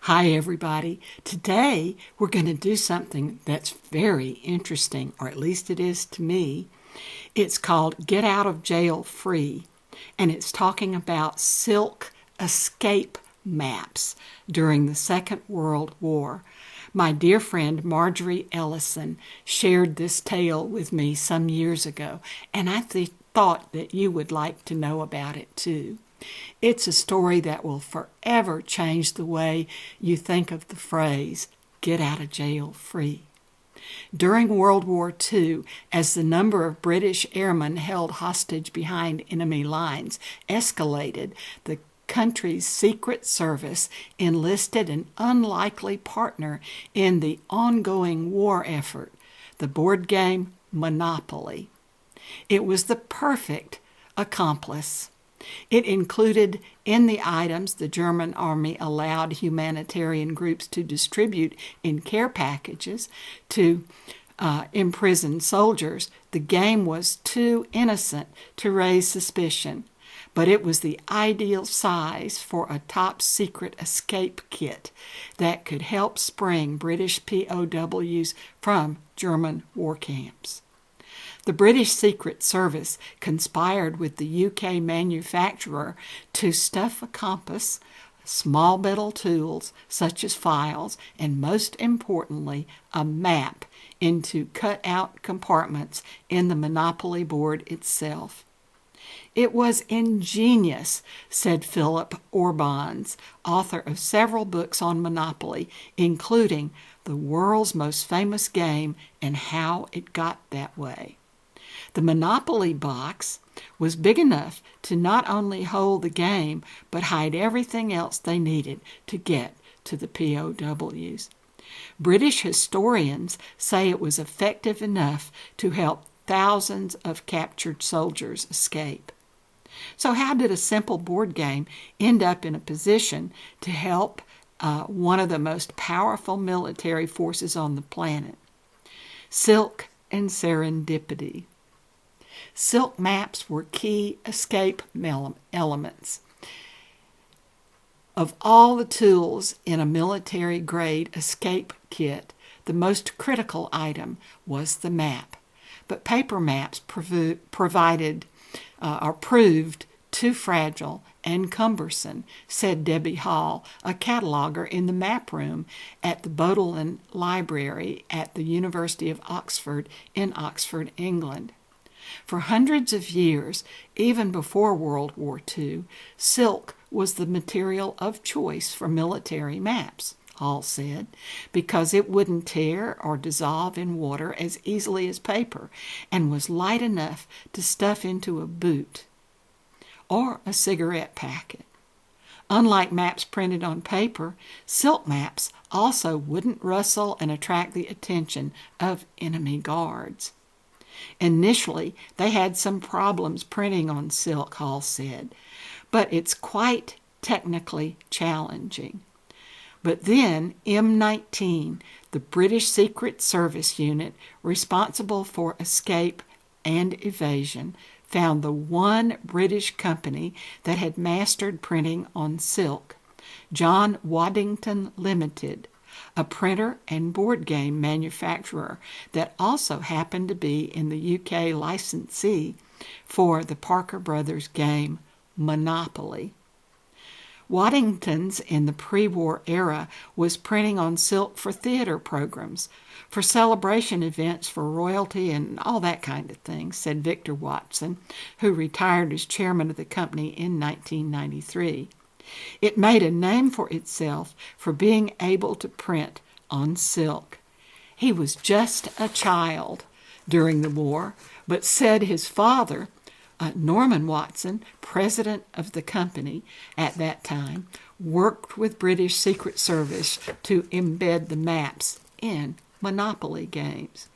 Hi, everybody. Today, we're going to do something that's very interesting, or at least it is to me. It's called Get Out of Jail Free, and it's talking about silk escape maps during the Second World War. My dear friend Marjorie Ellison shared this tale with me some years ago, and I thought that you would like to know about it too. It's a story that will forever change the way you think of the phrase, get out of jail free. During World War II, as the number of British airmen held hostage behind enemy lines escalated, the country's Secret Service enlisted an unlikely partner in the ongoing war effort, the board game Monopoly. It was the perfect accomplice. It included in the items the German army allowed humanitarian groups to distribute in care packages to imprisoned soldiers. The game was too innocent to raise suspicion, but it was the ideal size for a top-secret escape kit that could help spring British POWs from German war camps. The British Secret Service conspired with the UK manufacturer to stuff a compass, small metal tools such as files, and most importantly, a map into cut-out compartments in the Monopoly board itself. It was ingenious, said Philip Orbons, author of several books on Monopoly, including The World's Most Famous Game and How It Got That Way. The Monopoly box was big enough to not only hold the game, but hide everything else they needed to get to the POWs. British historians say it was effective enough to help thousands of captured soldiers escape. So how did a simple board game end up in a position to help one of the most powerful military forces on the planet? Silk and serendipity. Silk maps were key escape elements. Of all the tools in a military-grade escape kit, the most critical item was the map. But paper maps proved too fragile and cumbersome, said Debbie Hall, a cataloger in the map room at the Bodleian Library at the University of Oxford in Oxford, England. For hundreds of years, even before World War II, silk was the material of choice for military maps, Hall said, because it wouldn't tear or dissolve in water as easily as paper and was light enough to stuff into a boot or a cigarette packet. Unlike maps printed on paper, silk maps also wouldn't rustle and attract the attention of enemy guards. Initially, they had some problems printing on silk, Hall said, but it's quite technically challenging. But then M19, the British Secret Service unit responsible for escape and evasion, found the one British company that had mastered printing on silk, John Waddington Limited, a printer and board game manufacturer that also happened to be in the UK licensee for the Parker Brothers game Monopoly. Waddington's in the pre-war era was printing on silk for theater programs, for celebration events for royalty and all that kind of thing, said Victor Watson, who retired as chairman of the company in 1993. It made a name for itself for being able to print on silk. He was just a child during the war, but said his father, Norman Watson, president of the company at that time, worked with British Secret Service to embed the maps in Monopoly games.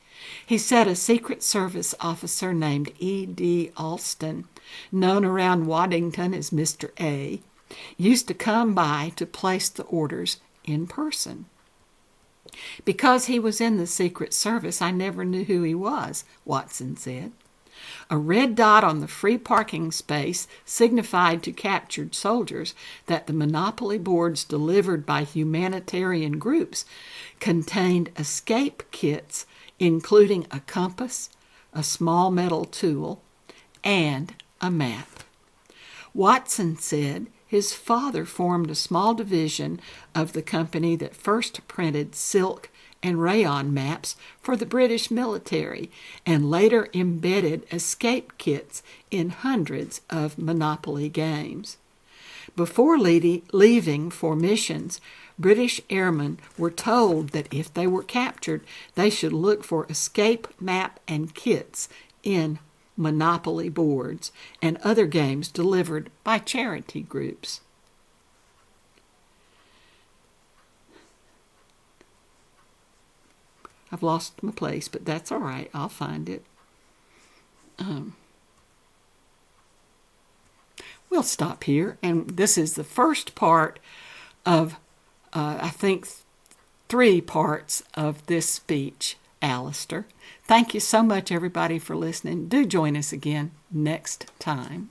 He said a Secret Service officer named E.D. Alston, known around Waddington as Mr. A., used to come by to place the orders in person. Because he was in the Secret Service, I never knew who he was, Watson said. A red dot on the free parking space signified to captured soldiers that the Monopoly boards delivered by humanitarian groups contained escape kits, including a compass, a small metal tool, and a map. Watson said his father formed a small division of the company that first printed silk and rayon maps for the British military and later embedded escape kits in hundreds of Monopoly games. Before leaving for missions, British airmen were told that if they were captured, they should look for escape map and kits in Monopoly boards and other games delivered by charity groups. I've lost my place, but that's all right. I'll find it. We'll stop here, and this is the first part of, I think, 3 parts of this speech, Alistair. Thank you so much, everybody, for listening. Do join us again next time.